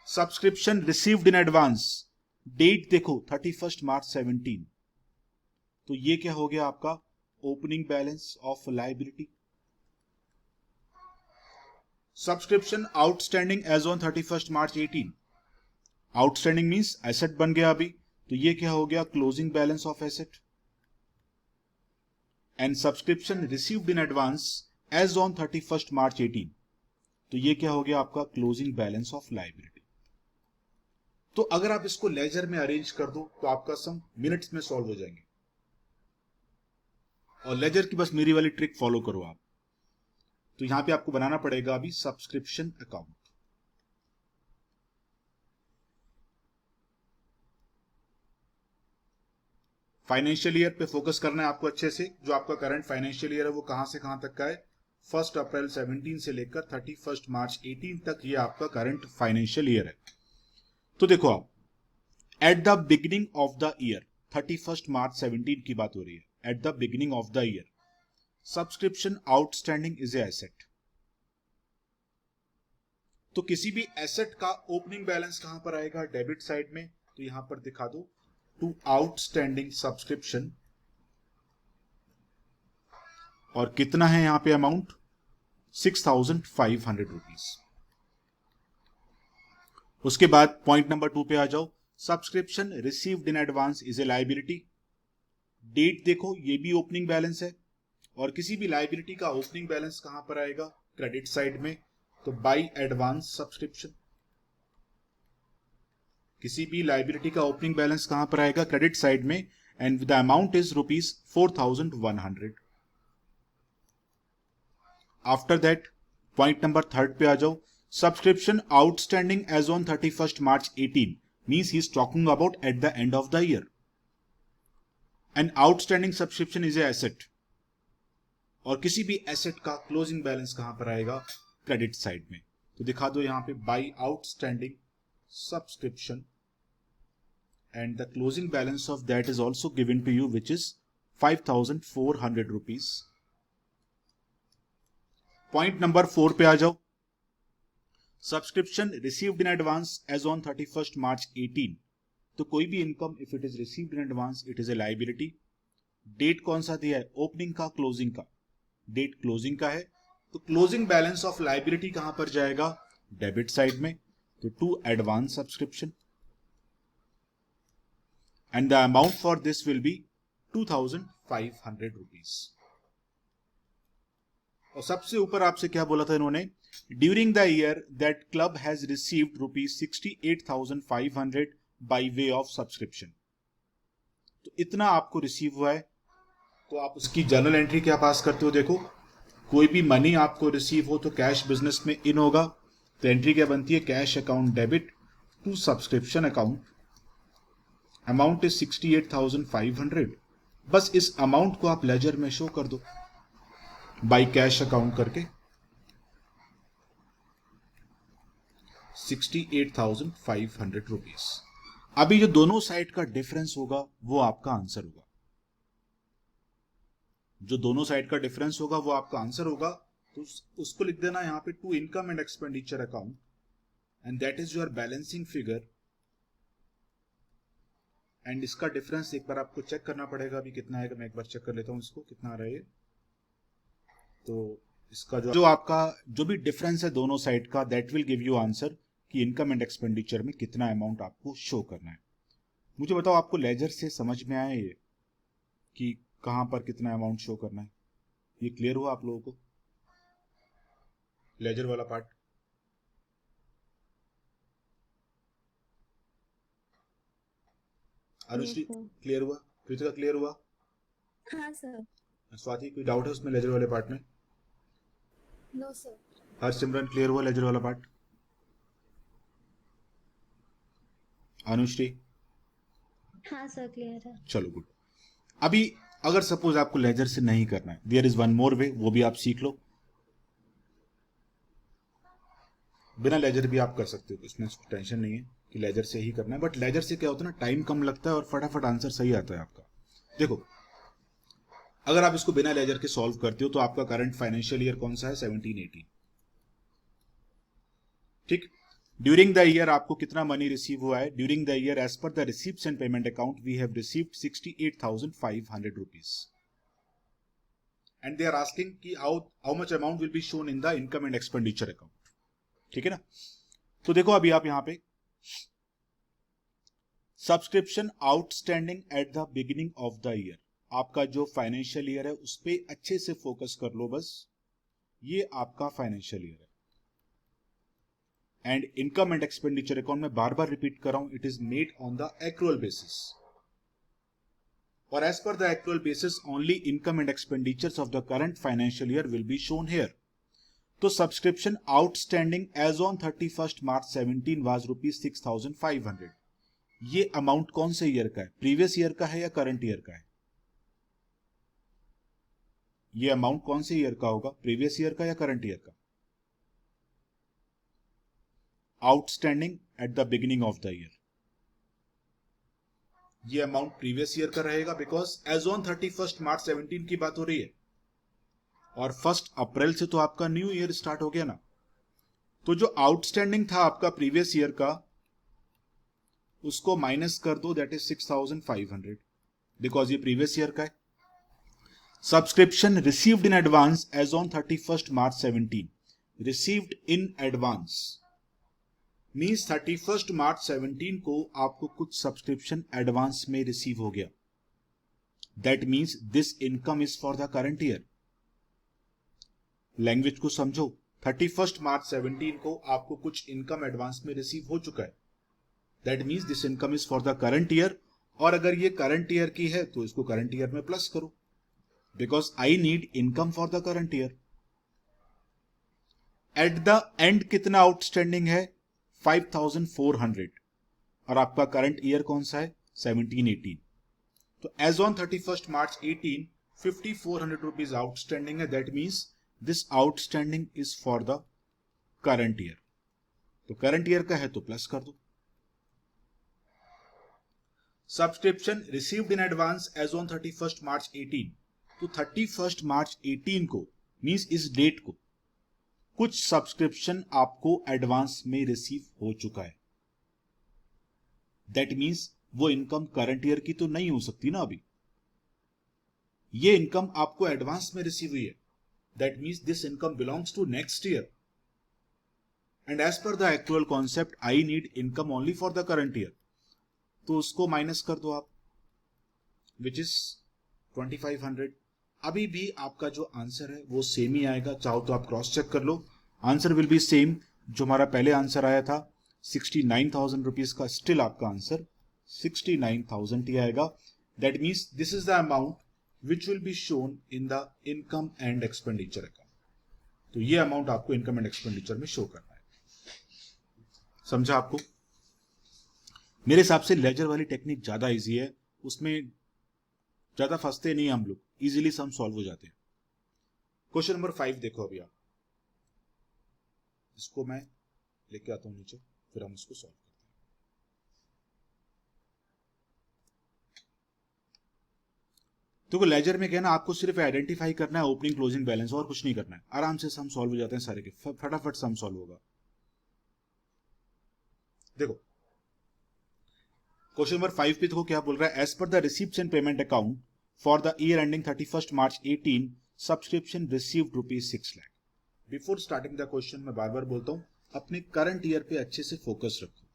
[SPEAKER 1] Subscription received in advance, date देखो 31st March 17, तो ये क्या हो गया आपका opening balance of liability. Subscription outstanding as on 31st March 18, outstanding means asset बन गया अभी, तो ये क्या हो गया closing balance of asset. And subscription received in advance as on 31st March 18, तो ये क्या हो गया आपका क्लोजिंग बैलेंस ऑफ लायबिलिटी. तो अगर आप इसको लेजर में अरेंज कर दो तो आपका सम मिनट्स में सॉल्व हो जाएंगे. और लेजर की बस मेरी वाली ट्रिक फॉलो करो आप. तो यहां पे आपको बनाना पड़ेगा अभी सब्सक्रिप्शन अकाउंट. फाइनेंशियल ईयर पे फोकस करना है आपको अच्छे से. जो आपका करंट फाइनेंशियल ईयर है वो कहां से कहां तक का है, 1 अप्रैल 17 से लेकर 31st March 18 तक ये आपका करंट फाइनेंशियल ईयर है. तो देखो आप, eight the beginning of the year 31st March 17 की बात हो रही है, eight the beginning of the year subscription outstanding is a asset. तो किसी भी एसेट का ओपनिंग बैलेंस कहां पर आएगा, डेबिट साइड में. तो यहां पर दिखा दो टू आउटस्टैंडिंग सब्सक्रिप्शन, और कितना है यहां पे अमाउंट 6,500 रुपीज. उसके बाद पॉइंट नंबर 2 पे आ जाओ, subscription received in advance is a liability. Date देखो ये भी ओपनिंग बैलेंस है, और किसी भी लायबिलिटी का ओपनिंग बैलेंस कहां पर आएगा, क्रेडिट साइड में. तो बाई एडवांस सब्सक्रिप्शन, किसी भी लायबिलिटी का ओपनिंग बैलेंस कहां पर आएगा, क्रेडिट साइड में, and the amount is ₹4,100. After that point number 3 पे आ जाओ, subscription outstanding as on 31st March 18 means he is talking about at the end of the year. An outstanding subscription is a asset. और किसी भी asset का closing balance कहां पर आएगा, क्रेडिट साइड में. तो दिखा दो यहां पे by outstanding subscription, and the closing balance of that is also given to you which is 5,400 rupees. Point number 4 पे आ जाओ, subscription received in advance as on 31st March 18. तो कोई भी income if it is received in advance it is a liability. Date कौन सा दिया है, ओपनिंग का क्लोजिंग का, डेट क्लोजिंग का है. तो क्लोजिंग बैलेंस ऑफ लायबिलिटी कहां पर जाएगा, डेबिट साइड में. तो to advance subscription, and the amount for this will be 2,500 rupees. और सबसे ऊपर आपसे क्या बोला था इन्होंने, during the year that club has received ₹68,500 by way of subscription. तो इतना आपको रिसीव हुआ है, तो आप उसकी जर्नल एंट्री क्या पास करते हो. देखो कोई भी मनी आपको रिसीव हो तो कैश बिजनेस में इन होगा, तो एंट्री क्या बनती है, cash account debit to subscription account, amount is 68,500. बस इस अमाउंट को आप लेजर में शो कर दो बाई कैश अकाउंट करके, 68,500 रुपीज. अभी जो दोनों साइड का डिफरेंस होगा वो आपका आंसर होगा. जो दोनों साइड का डिफरेंस होगा वो आपका आंसर होगा. तो उसको लिख देना यहां पे to income and expenditure account, and that is your balancing figure. And इसका डिफरेंस एक बार आपको चेक करना पड़ेगा, अभी कितना आएगा, मैं एक बार चेक कर लेता हूं इसको कितना आ रहा है. तो इसका जो आपका जो भी डिफरेंस है दोनों साइड का, that will give you answer कि इनकम एंड एक्सपेंडिचर में कितना अमाउंट आपको शो करना है. मुझे बताओ आपको लेजर से समझ में आया ये कि कहां पर कितना अमाउंट शो करना है, ये क्लियर हुआ आप लोगों को, लेजर वाला पार्ट. अनुश्री क्लियर हुआ, कृतिका क्लियर हुआ.
[SPEAKER 2] हाँ सर.
[SPEAKER 1] स्वाति कोई डाउट है उसमें लेजर वाले पार्ट में?
[SPEAKER 2] No sir.
[SPEAKER 1] हरसिमरन क्लियर हुआ लेजर वाला पार्ट? अनुश्री?
[SPEAKER 2] हाँ सर क्लियर है.
[SPEAKER 1] चलो गुड. अभी अगर सपोज आपको लेजर से नहीं करना है, देयर इज वन मोर वे, वो भी आप सीख लो, बिना लेजर भी आप कर सकते हो, इसमें टेंशन नहीं है कि लेजर से ही करना है। बट लेजर से क्या होता है ना, टाइम कम लगता है और फटाफट आंसर सही आता है आपका। देखो, अगर आप इसको बिना लेजर के सॉल्व करते हो तो आपका करंट फाइनेंशियल ईयर कौन सा है, 17-18, ठीक। ड्यूरिंग द ईयर आपको कितना मनी रिसीव हुआ है, during the year as per the receipts and payment account we have received 68,500 rupees and they are asking कि how much amount will be shown in the income and expenditure account, ठीक है ना। तो देखो अभी आप यहां पे subscription outstanding at the beginning of the year, आपका जो फाइनेंशियल ईयर है उस पर अच्छे से फोकस कर लो बस, ये आपका फाइनेंशियल ईयर है। And income and expenditure account में बार बार रिपीट कर रहा हूं, it is made on the accrual basis, और as per the accrual basis only income and expenditures of the current financial year will be shown here. तो subscription outstanding as on 31 March 17 was ₹6,500। ये amount कौन से year का है, previous year का है या करंट ईयर का है? ये अमाउंट कौन से ईयर का होगा, प्रीवियस ईयर का या करंट ईयर का? Outstanding at the beginning of the year, ये अमाउंट प्रीवियस ईयर का रहेगा, बिकॉज एज ऑन 31 मार्च 17 की बात हो रही है, और 1 अप्रैल से तो आपका न्यू ईयर स्टार्ट हो गया ना। तो जो आउटस्टैंडिंग था आपका प्रीवियस ईयर का, उसको माइनस कर दो, दैट इज 6,500, बिकॉज ये प्रीवियस ईयर का है। Subscription received in advance as on 31 March 17, received in advance means 31 March 17 को आपको कुछ सब्सक्रिप्शन एडवांस में रिसीव हो गया, that means this income is for the current year. Language को समझो, 31 मार्च 17 को आपको कुछ इनकम एडवांस में रिसीव हो चुका है, that means this income is for the current year. और अगर ये करंट ईयर की है तो इसको करंट ईयर में प्लस करो, because I need income for the current year. Eight the end कितना आउटस्टैंडिंग है, 5,400, और आपका करंट ईयर कौन सा है, 17-18। तो as on 31 March 18 5,400 rupees outstanding है, that means this outstanding is for the current year. तो करंट ईयर का है तो प्लस कर दो। Subscription received in advance as on 31 March 18, तो 31 मार्च 18 को मीन्स इस डेट को कुछ सब्सक्रिप्शन आपको एडवांस में रिसीव हो चुका है, दैट मीन्स वो इनकम करंट ईयर की तो नहीं हो सकती ना अभी, ये इनकम आपको एडवांस में रिसीव हुई है, that means this income belongs to next year, and as per the actual concept I need income only for the current year, तो उसको माइनस कर दो आप, विच इज 2,500। अभी भी आपका जो आंसर है वो सेम ही आएगा, चाहो तो आप क्रॉस चेक कर लो, आंसर विल बी सेम। जो हमारा पहले आंसर आया था 69,000 रुपीज का, स्टिल आपका आंसर 69,000 ही आएगा, that means this is the amount which will be shown in the income and expenditure account. तो ये अमाउंट आपको इनकम एंड एक्सपेंडिचर में शो करना है, समझा आपको? मेरे हिसाब से लेजर वाली टेक्निक ज्यादा इजी है, उसमें ज्यादा फंसते नहीं हम लोग, इजीली सम सॉल्व हो जाते हैं। क्वेश्चन नंबर 5 देखो अभी आप, इसको मैं लेके आता हूं नीचे, फिर हम इसको सॉल्व करते हैं। देखो लेजर में क्या है ना, आपको सिर्फ आइडेंटिफाई करना है ओपनिंग क्लोजिंग बैलेंस, और कुछ नहीं करना है, आराम से सम सॉल्व हो जाते हैं सारे के, फटाफट सम सॉल्व होगा। देखो क्वेश्चन नंबर 5 पे देखो क्या बोल रहा है, as per the receipts and payment account for the year ending 31 March 18 subscription received ₹6 lakh. Before starting the question मैं बार बार बोलता हूं, अपने करंट ईयर पे अच्छे से फोकस रखो।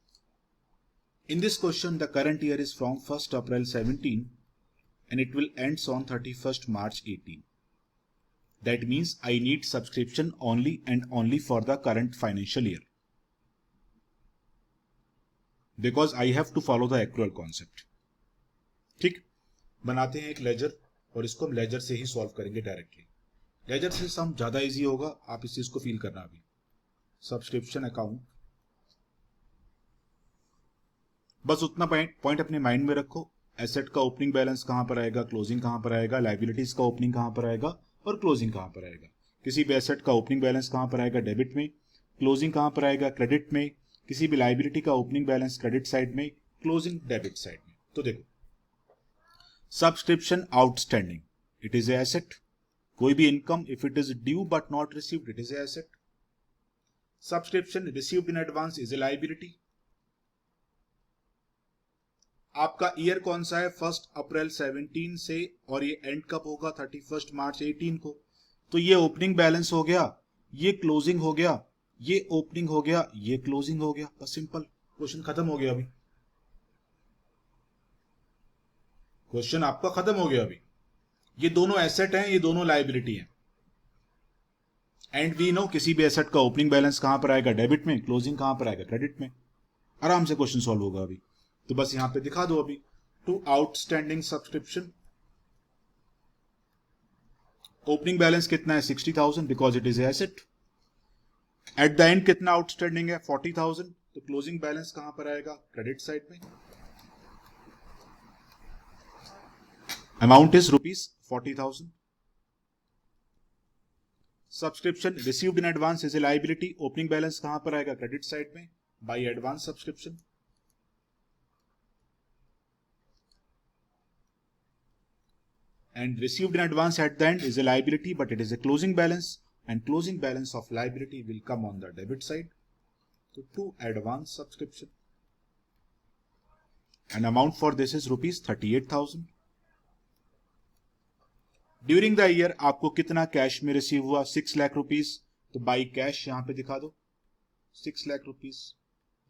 [SPEAKER 1] In this question the current year is from 1 April 17 and it will ends on 31st March 18. That means I need subscription only and only for the current financial year, because I have to follow the accrual concept. ठीक, बनाते हैं एक laser, और इसको हम laser से ही solve करेंगे डायरेक्टली। लेजर से सम ज्यादा इजी होगा, आप इस चीज को फील करना। अभी सब्सक्रिप्शन अकाउंट, बस उतना पॉइंट अपने माइंड में रखो, एसेट का ओपनिंग बैलेंस कहां पर आएगा, क्लोजिंग कहां पर आएगा, लाइबिलिटीज का ओपनिंग कहां पर आएगा और क्लोजिंग कहां पर आएगा। किसी भी एसेट का ओपनिंग बैलेंस कहां पर आएगा, डेबिट में, क्लोजिंग कहां पर आएगा, क्रेडिट में। किसी भी लाइबिलिटी का ओपनिंग बैलेंस क्रेडिट साइड में, क्लोजिंग डेबिट साइड में। तो देखो, subscription outstanding, it is A asset. कोई भी income if it is due but not received, it is A asset. Subscription received in advance is a liability. आपका year कौन सा है, 1 अप्रैल 17 से, और ये एंड कब होगा, 31 मार्च 18 को। तो ये ओपनिंग बैलेंस हो गया, ये क्लोजिंग हो गया, ये ओपनिंग हो गया, ये क्लोजिंग हो गया। बस सिंपल, क्वेश्चन खत्म हो गया। अभी क्वेश्चन आपका खत्म हो गया। अभी ये दोनों एसेट हैं, ये दोनों लाइबिलिटी हैं। एंड वी नो किसी भी एसेट का ओपनिंग बैलेंस कहां पर आएगा, डेबिट में, क्लोजिंग कहां पर आएगा, क्रेडिट में। आराम से क्वेश्चन सॉल्व होगा अभी। तो बस यहां पे दिखा दो अभी, to outstanding subscription. Opening balance कितना है, 60,000, because it is asset. At the end कितना आउटस्टैंडिंग है, 40,000। तो क्लोजिंग बैलेंस कहां पर आएगा, क्रेडिट साइड में। Amount is ₹40,000। Subscription received in advance is a liability. Opening balance कहां पर आएगा, क्रेडिट साइड में, by advance subscription. And received in advance at the end is a liability, but it is a closing balance, and closing balance of liability will come on the debit side. So to advance subscription, and amount for this is ₹38,000. During the year आपको कितना cash में receive हुआ, 6 lakh rupees. तो by cash यहां पे दिखा दो, 6 lakh rupees.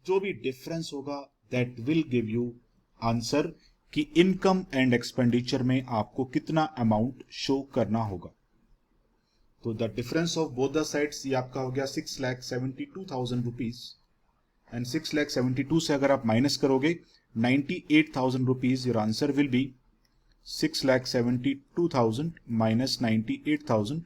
[SPEAKER 1] जो भी डिफरेंस होगा that will give you answer कि इनकम एंड एक्सपेंडिचर में आपको कितना अमाउंट शो करना होगा। तो the difference of both the sides ये आपका हो गया 6,72,000 रुपीज। एंड 6,72,000 से अगर आप माइनस करोगे 98,000 rupees, your answer will be 6,72,000 minus 98,000.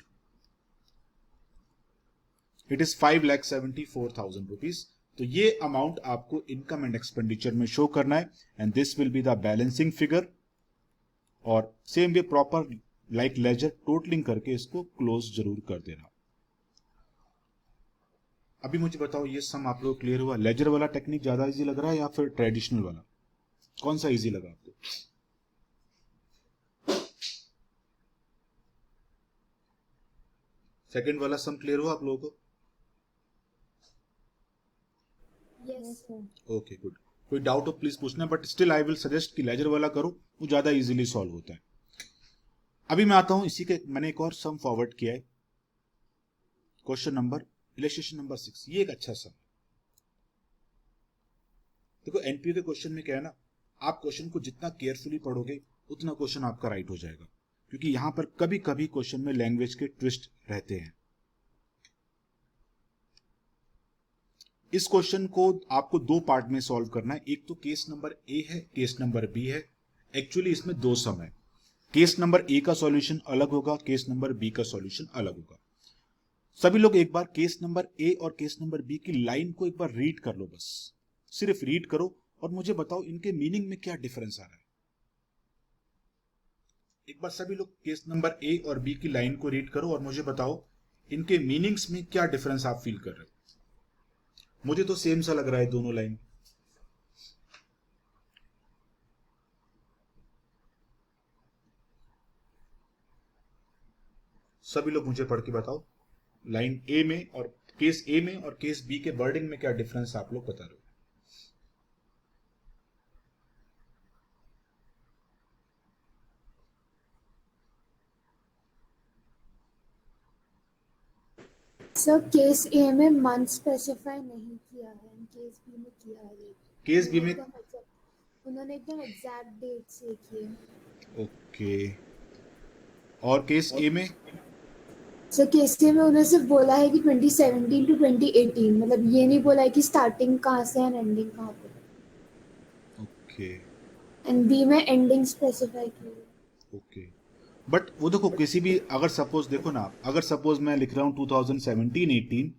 [SPEAKER 1] It is 5,74,000 rupees. तो ये अमाउंट आपको इनकम एंड एक्सपेंडिचर में शो करना है, and this will be the balancing figure. और same way proper like ledger totaling करके इसको क्लोज जरूर कर देना। अभी मुझे बताओ, ये सम आप लोग क्लियर हुआ? लेजर वाला टेक्निक ज्यादा इजी लग रहा है या फिर ट्रेडिशनल वाला, कौन सा इजी लगा आपको? सेकंड वाला सम क्लियर हुआ आप लोगों को?
[SPEAKER 2] Yes, sir.
[SPEAKER 1] Okay good. कोई डाउट हो प्लीज पूछना, but still I will suggest कि लेजर वाला करो, वो ज्यादा इजीली सॉल्व होता है। अभी मैं आता हूं इसी के, मैंने एक और सम फॉरवर्ड किया है, क्वेश्चन नंबर इलस्ट्रेशन नंबर 6। ये एक अच्छा सम। देखो एनपीओ के क्वेश्चन में क्या है ना, आप क्वेश्चन को जितना केयरफुली पढ़ोगे उतना क्वेश्चन आपका राइट हो जाएगा, क्योंकि यहां पर कभी कभी क्वेश्चन में लैंग्वेज के ट्विस्ट रहते हैं। इस क्वेश्चन को आपको दो पार्ट में सॉल्व करना है। एक तो केस नंबर ए है, केस नंबर बी है। एक्चुअली इसमें दो सम है, केस नंबर ए का सॉल्यूशन अलग होगा, केस नंबर बी का सॉल्यूशन अलग होगा। सभी लोग एक बार केस नंबर ए और केस नंबर बी की लाइन को एक बार रीड कर लो, बस सिर्फ रीड करो और मुझे बताओ इनके मीनिंग में क्या डिफरेंस आ रहा है। एक बार सभी लोग केस नंबर ए और बी की लाइन को रीड करो और मुझे बताओ इनके मीनिंग्स में क्या डिफरेंस आप फील कर रहे हो। मुझे तो सेम सा लग रहा है दोनों लाइन। सभी लोग मुझे पढ़ के बताओ, लाइन ए में और केस ए में और केस बी के वर्डिंग में क्या डिफरेंस आप लोग बता रहे हो।
[SPEAKER 2] सर केस ए में मंथ स्पेसिफाई नहीं किया है, केस बी में किया है।
[SPEAKER 1] केस बी में
[SPEAKER 2] उन्होंने एकदम एग्जैक्ट डेट से किए।
[SPEAKER 1] ओके, और केस ए में?
[SPEAKER 2] सर केस ए में उन्होंने सिर्फ बोला है कि 2017 to 2018, मतलब ये नहीं बोला है कि स्टार्टिंग कहाँ से एंड एंडिंग कहाँ पे।
[SPEAKER 1] ओके।
[SPEAKER 2] एंड बी में एंडिंग स्पेसिफाई की है।
[SPEAKER 1] ओके, बट वो देखो किसी भी, अगर सपोज देखो ना, अगर सपोज मैं लिख रहा हूँ 2017-18,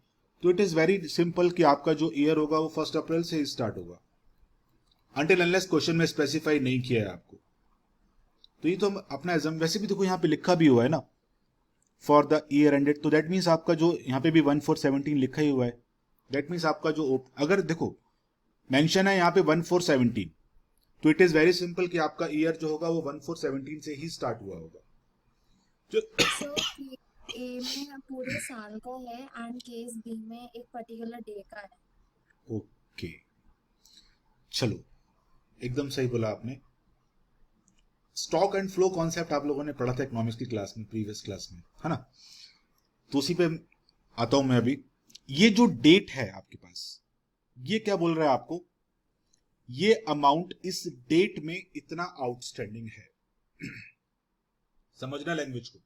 [SPEAKER 1] तो इट इज वेरी सिंपल कि आपका जो ईयर होगा वो 1 अप्रैल से ही स्टार्ट होगा, अनटिल अनलेस क्वेश्चन में स्पेसिफाई नहीं किया है आपको। तो ये तो हम अपना एग्जाम, वैसे भी देखो यहाँ पे लिखा भी हुआ है ना फॉर द ईयर एंडेड, तो दैट मीन्स आपका जो यहाँ पे भी 1417 लिखा ही हुआ है, दैट मीन्स आपका जो अगर देखो मेंशन है यहाँ पे 1417, तो इट इज वेरी सिंपल कि आपका ईयर जो होगा वो 1417 से ही स्टार्ट हुआ होगा। जो
[SPEAKER 3] सो ए में पूरे साल का है एंड केस बी में एक पर्टिकुलर डे का है।
[SPEAKER 1] ओके चलो, एकदम सही बोला आपने। स्टॉक एंड फ्लो कॉन्सेप्ट आप लोगों ने पढ़ा था इकोनॉमिक्स की क्लास में, प्रीवियस क्लास में, है ना। तो उसी पे आता हूं मैं अभी। ये जो डेट है आपके पास, ये क्या बोल रहा है आपको, ये अमाउंट इस डेट में इतना आउटस्टैंडिंग है। समझना लैंग्वेज को।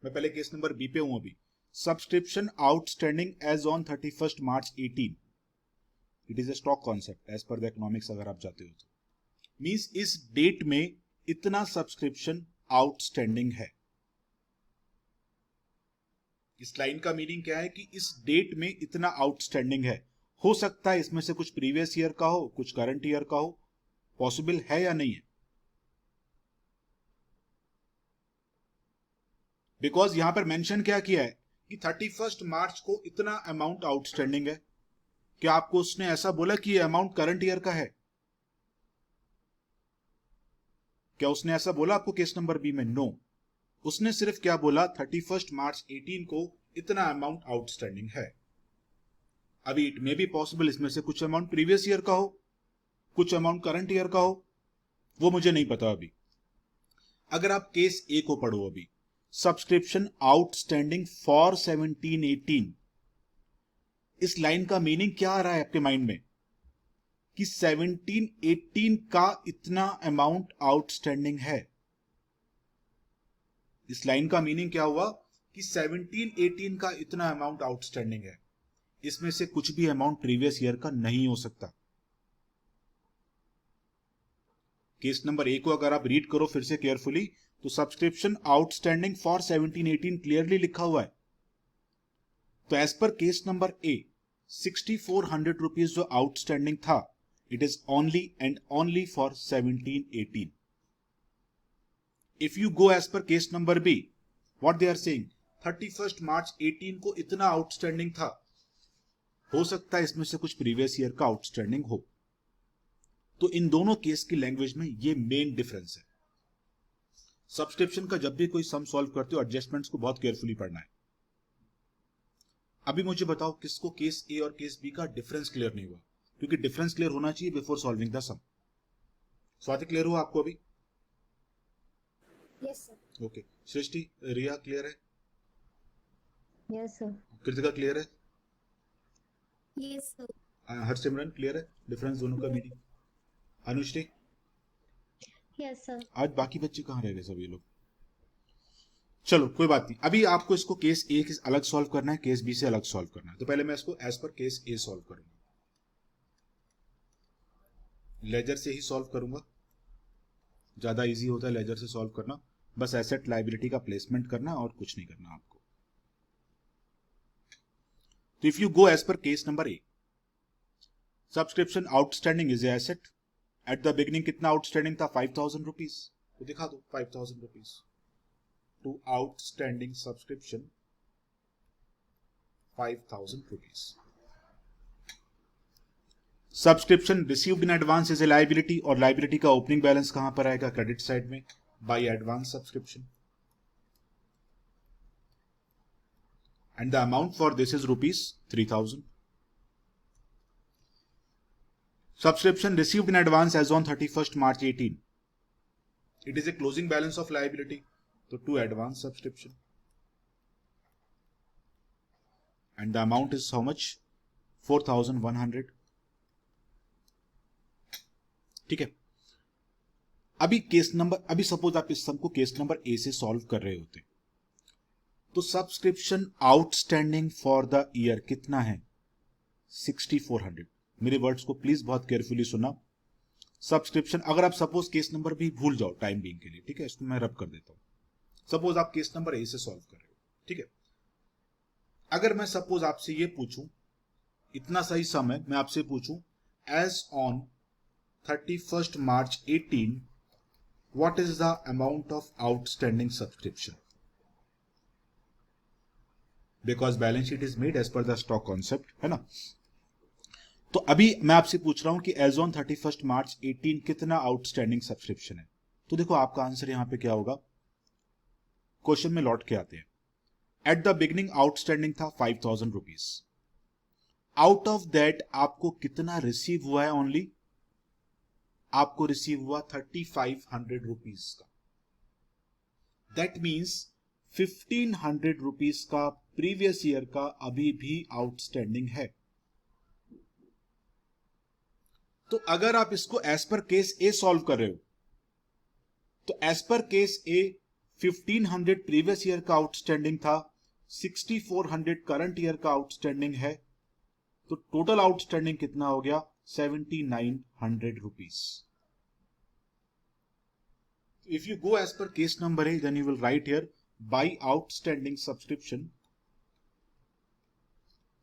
[SPEAKER 1] मैं पहले केस नंबर बी पे हूं अभी। Subscription outstanding as on 31 March 18, it is a stock concept as per the economics, अगर आप जाते हो तो मींस इस डेट में इतना सब्सक्रिप्शन आउटस्टैंडिंग है। इस लाइन का मीनिंग क्या है कि इस डेट में इतना आउटस्टैंडिंग है। हो सकता है इसमें से कुछ प्रीवियस ईयर का हो, कुछ करंट ईयर का हो, पॉसिबल है या नहीं है। बिकॉज यहां पर मेंशन क्या किया है कि 31 मार्च को इतना अमाउंट आउटस्टैंडिंग है। क्या आपको उसने ऐसा बोला कि यह अमाउंट करंट ईयर का है? क्या उसने ऐसा बोला आपको केस नंबर बी में? नो। उसने सिर्फ क्या बोला, 31 मार्च 18 को इतना अमाउंट आउटस्टैंडिंग है। अभी इट मे बी पॉसिबल इसमें से कुछ अमाउंट प्रीवियस ईयर का हो, कुछ अमाउंट करंट ईयर का हो, वो मुझे नहीं पता अभी। अगर आप केस ए को पढ़ो अभी, सब्सक्रिप्शन आउटस्टैंडिंग फॉर 17-18, इस लाइन का मीनिंग क्या आ रहा है आपके माइंड में कि 17-18 का इतना अमाउंट आउटस्टैंडिंग है। इस लाइन का मीनिंग क्या हुआ कि 17-18 का इतना अमाउंट आउटस्टैंडिंग है। इसमें से कुछ भी अमाउंट प्रीवियस ईयर का नहीं हो सकता। केस नंबर ए को अगर आप रीड करो फिर से केयरफुली, तो सब्सक्रिप्शन आउटस्टैंडिंग फॉर 17-18 क्लियरली लिखा हुआ है। तो as per case number A 6400 rupees जो आउटस्टैंडिंग था, it is only and only for 17-18। If you go as per case number B, what they are saying, 31 March 18 को इतना outstanding था। हो सकता है इसमें से कुछ प्रीवियस ईयर का आउटस्टैंडिंग हो। तो इन दोनों केस की लैंग्वेज में ये मेन डिफरेंस है। सब्सक्रिप्शन का जब भी कोई सम सॉल्व करते हो, एडजस्टमेंट्स को बहुत केयरफुली पढ़ना है। अभी मुझे बताओ किसको केस ए और केस बी का डिफरेंस क्लियर नहीं हुआ, क्योंकि डिफरेंस क्लियर होना चाहिए before solving the sum. Swati clear हुआ आपको अभी?
[SPEAKER 2] Yes sir.
[SPEAKER 1] Okay. Srishti, Riya clear है?
[SPEAKER 4] Yes sir.
[SPEAKER 1] कृतिका क्लियर है?
[SPEAKER 3] Yes sir.
[SPEAKER 1] हरसिमरन क्लियर है डिफरेंस दोनों का मीनिंग? अनुश्री?
[SPEAKER 4] Yes sir.
[SPEAKER 1] आज बाकी बच्चे कहाँ रह गए सब ये लोग? चलो कोई बात नहीं। अभी आपको इसको केस ए के अलग सॉल्व करना है, केस बी से अलग सॉल्व करना है। तो पहले मैं इसको as per case A solve करूंगा, लेजर से ही सॉल्व करूंगा, ज्यादा इजी होता है लेजर से सॉल्व करना। बस एसेट लायबिलिटी का प्लेसमेंट करना और कुछ नहीं करना आपको। तो if you go as per case number A, subscription outstanding is asset. At the beginning कितना आउटस्टैंडिंग था? 5000 रुपीज। तो दिखा दो 5000 rupees to outstanding subscription 5000 rupees. Subscription received in advance is a liability, और लायबिलिटी का ओपनिंग बैलेंस कहां पर आएगा? क्रेडिट साइड में, by advance subscription. And the amount for this is rupees 3000। Subscription received in advance as on 31st March 18. It is a closing balance of liability. So to advance subscription. And the amount is how much? 4100. ठीक है। अभी suppose आप इस सम को case number ए से solve कर रहे होते, तो subscription outstanding for the year कितना है? 6400। मेरे वर्ड्स को प्लीज बहुत केयरफुली सुना। सब्सक्रिप्शन, अगर आप सपोज केस नंबर भी भूल जाओ टाइम बीइंग के लिए, ठीक है, इसको मैं रब कर देता हूं। सपोज आप केस नंबर ए से सॉल्व कर रहे हो, ठीक है। अगर मैं सपोज आपसे ये पूछूं, इतना सही सम है, मैं आपसे पूछूं as on 31 March 18 what is the amount of outstanding subscription? Because balance sheet is made as per the stock concept, है ना? तो अभी मैं आपसे पूछ रहा हूं कि एज ऑन 31 मार्च 18 कितना आउटस्टैंडिंग सब्सक्रिप्शन है। तो देखो आपका आंसर यहां पे क्या होगा, क्वेश्चन में लौट के आते हैं। एट द बिगनिंग आउटस्टैंडिंग था 5000 रुपीज। आउट ऑफ दैट आपको कितना रिसीव हुआ है? ओनली आपको रिसीव हुआ 3500 रुपीज का। दैट मीन्स 1500 रुपीज का प्रीवियस ईयर का अभी भी आउटस्टैंडिंग है। तो अगर आप इसको as per case A solve कर रहे हो, तो एज पर केस ए 1500 प्रीवियस ईयर का आउटस्टैंडिंग था, 6400 करंट ईयर का आउटस्टैंडिंग है, तो टोटल आउटस्टैंडिंग कितना हो गया? 7900 rupees. If you go as per case number A, then you will write here by outstanding subscription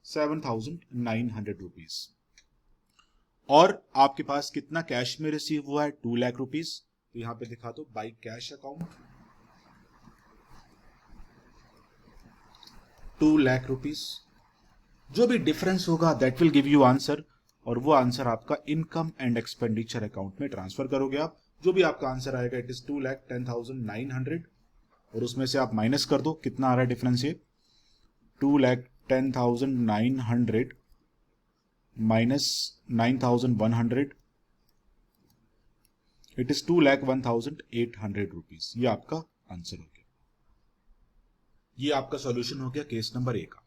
[SPEAKER 1] 7900 rupees. और आपके पास कितना कैश में रिसीव हुआ है? 2 लाख रुपीज। तो यहां पे दिखा दो by cash account 2 lakh rupees. जो भी डिफरेंस होगा that will give you answer, और वो आंसर आपका इनकम एंड एक्सपेंडिचर अकाउंट में ट्रांसफर करोगे आप। जो भी आपका आंसर आएगा इट इज 2,10,900, और उसमें से आप माइनस कर दो, कितना आ रहा है डिफरेंस ये? 2,10,900 माइनस 9,100, इट इज 2,01,800 रुपीज। ये आपका आंसर हो गया। ये आपका सॉल्यूशन हो गया केस नंबर ए का।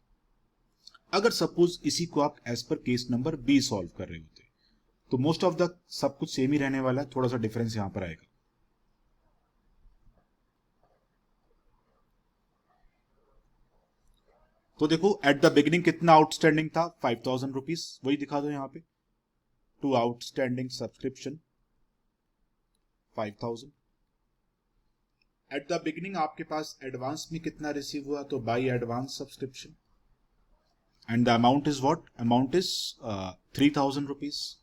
[SPEAKER 1] अगर सपोज इसी को आप as per case number B solve कर रहे होते, तो मोस्ट ऑफ द सब कुछ सेम ही रहने वाला है, थोड़ा सा डिफरेंस यहां पर आएगा। तो देखो एट द बिगिनिंग कितना आउटस्टैंडिंग था? 5000 रुपीज। वही दिखा दो यहां पे, to outstanding subscription 5000। At the beginning आपके पास एडवांस में कितना रिसीव हुआ? तो by advance subscription, and the amount is what? Amount is 3000 rupees.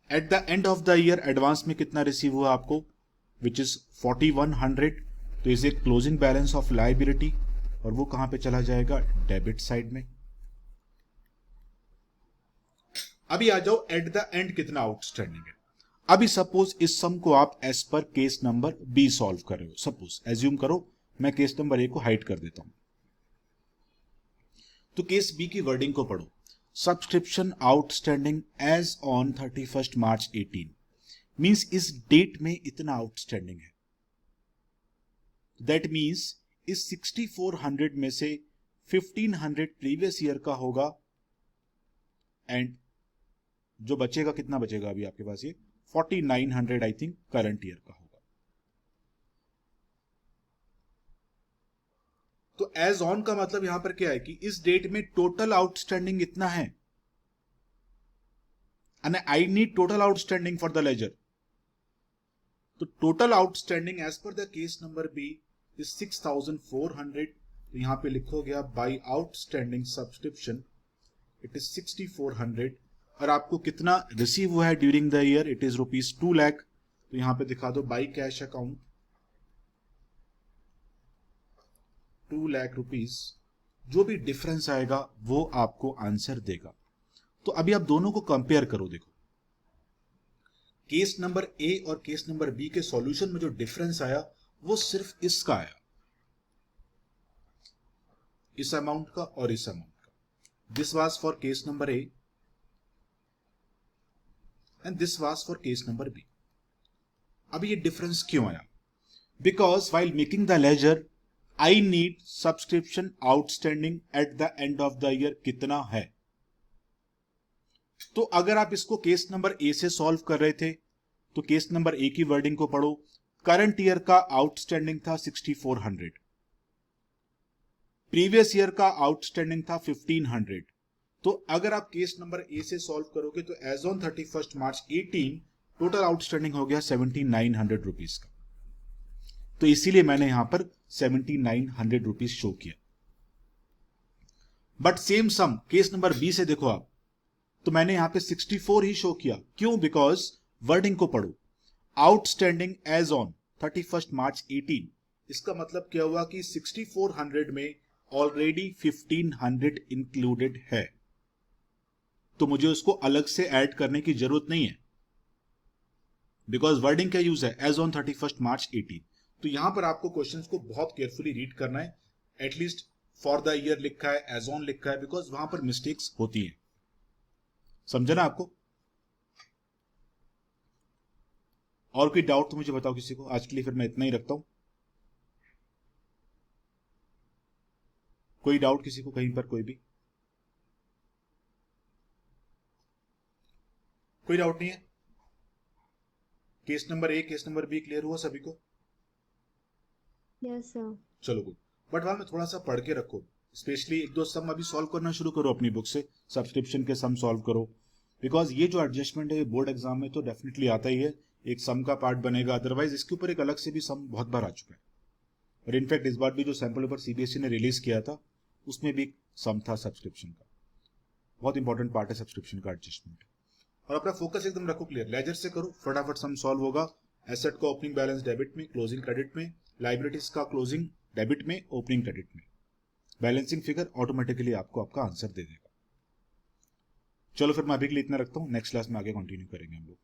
[SPEAKER 1] At the end of the year advance में कितना रिसीव हुआ आपको? Which is 4100। तो is a closing balance of liability, और वो कहां पे चला जाएगा? डेबिट साइड में। अभी आ जाओ एट द एंड कितना आउटस्टैंडिंग है। अभी सपोज इस सम को आप as per case number B solve कर रहे हो। सपोज एज्यूम करो मैं केस नंबर ए को हाइड कर देता हूं, तो केस बी की वर्डिंग को पढ़ो। Subscription outstanding as on 31 March 18 means इस डेट में इतना आउटस्टैंडिंग है। दैट मींस इस 6400 में से 1500 प्रीवियस ईयर का होगा, एंड जो बचेगा कितना बचेगा अभी आपके पास? ये 4900 आई थिंक करंट ईयर का होगा। तो एज ऑन का मतलब यहां पर क्या है कि इस डेट में टोटल आउटस्टैंडिंग इतना है, and I need total outstanding for the ledger. तो total outstanding as per the case number B is 6400। तो यहां पे लिखोगे आप by outstanding subscription it is 6400, और आपको कितना रिसीव हुआ है during the year? It is rupees 2 lakh. तो यहां पे दिखा दो by cash account 2 lakh rupees. जो भी डिफरेंस आएगा वो आपको आंसर देगा। तो अभी आप दोनों को कंपेयर करो। देखो केस नंबर ए और केस नंबर बी के सॉल्यूशन में जो डिफरेंस आया वो सिर्फ इसका आया, इस अमाउंट का और इस अमाउंट का। This was for case number A and this was for case number B. अब ये डिफरेंस क्यों आया? Because while making the ledger I need subscription outstanding at the end of the year कितना है। तो अगर आप इसको केस नंबर ए से सॉल्व कर रहे थे, तो केस नंबर ए की वर्डिंग को पढ़ो। करंट ईयर का आउटस्टैंडिंग था 6400, प्रीवियस ईयर का आउटस्टैंडिंग था 1500। तो अगर आप केस नंबर ए से सॉल्व करोगे तो as on 31 March 18 total outstanding हो गया 7900 रुपीज का। तो इसीलिए मैंने यहां पर 7900 रुपीज शो किया। But same some case number B से देखो आप, तो मैंने यहां पे 64 ही शो किया। क्यों? बिकॉज वर्डिंग को पढ़ो। आउटस्टैंडिंग एज ऑन 31 मार्च 18, इसका मतलब क्या हुआ कि 6400 में ऑलरेडी 1500 इंक्लूडेड है, तो मुझे उसको अलग से ऐड करने की जरूरत नहीं है, बिकॉज वर्डिंग का यूज है एज ऑन 31 मार्च 18। तो यहां पर आपको क्वेश्चंस को बहुत केयरफुली रीड करना है, एटलीस्ट फॉर द ईयर लिखा है, एज ऑन लिखा है, बिकॉज वहां पर मिस्टेक्स होती हैं। समझा ना आपको? और कोई डाउट तो मुझे बताओ किसी को, आज के लिए फिर मैं इतना ही रखता हूं। कोई डाउट किसी को कहीं पर, कोई भी? कोई डाउट नहीं है? Case number A, case number B clear हुआ सभी को?
[SPEAKER 4] Yes sir.
[SPEAKER 1] चलो गुड। बट वहां में थोड़ा सा पढ़ के रखो, स्पेशली एक दो सम अभी सॉल्व करना शुरू करो अपनी बुक से, सब्सक्रिप्शन के सम सॉल्व करो, बिकॉज ये जो एडजस्टमेंट है बोर्ड एग्जाम में तो डेफिनेटली आता ही है, एक सम का पार्ट बनेगा, अदरवाइज इसके ऊपर एक अलग से भी सम बहुत बार आ चुका है। और इनफैक्ट इस बार भी जो सैंपल पेपर सीबीएसई ने रिलीज किया था उसमें भी सम था सब्सक्रिप्शन का, बहुत इंपॉर्टेंट पार्ट है सब्सक्रिप्शन का एडजस्टमेंट। और अपना फोकस एकदम रखो क्लियर, लेजर से करो, फटाफट सम सॉल्व होगा। एसेट का ओपनिंग बैलेंस डेबिट में, क्लोजिंग क्रेडिट में, लाइबिलिटीज का क्लोजिंग डेबिट में, ओपनिंग क्रेडिट में, बैलेंसिंग फिगर ऑटोमेटिकली आपको आपका आंसर दे देगा। चलो फिर मैं अभी के लिए इतना रखता हूँ, नेक्स्ट क्लास में आगे कंटिन्यू करेंगे हम लोग।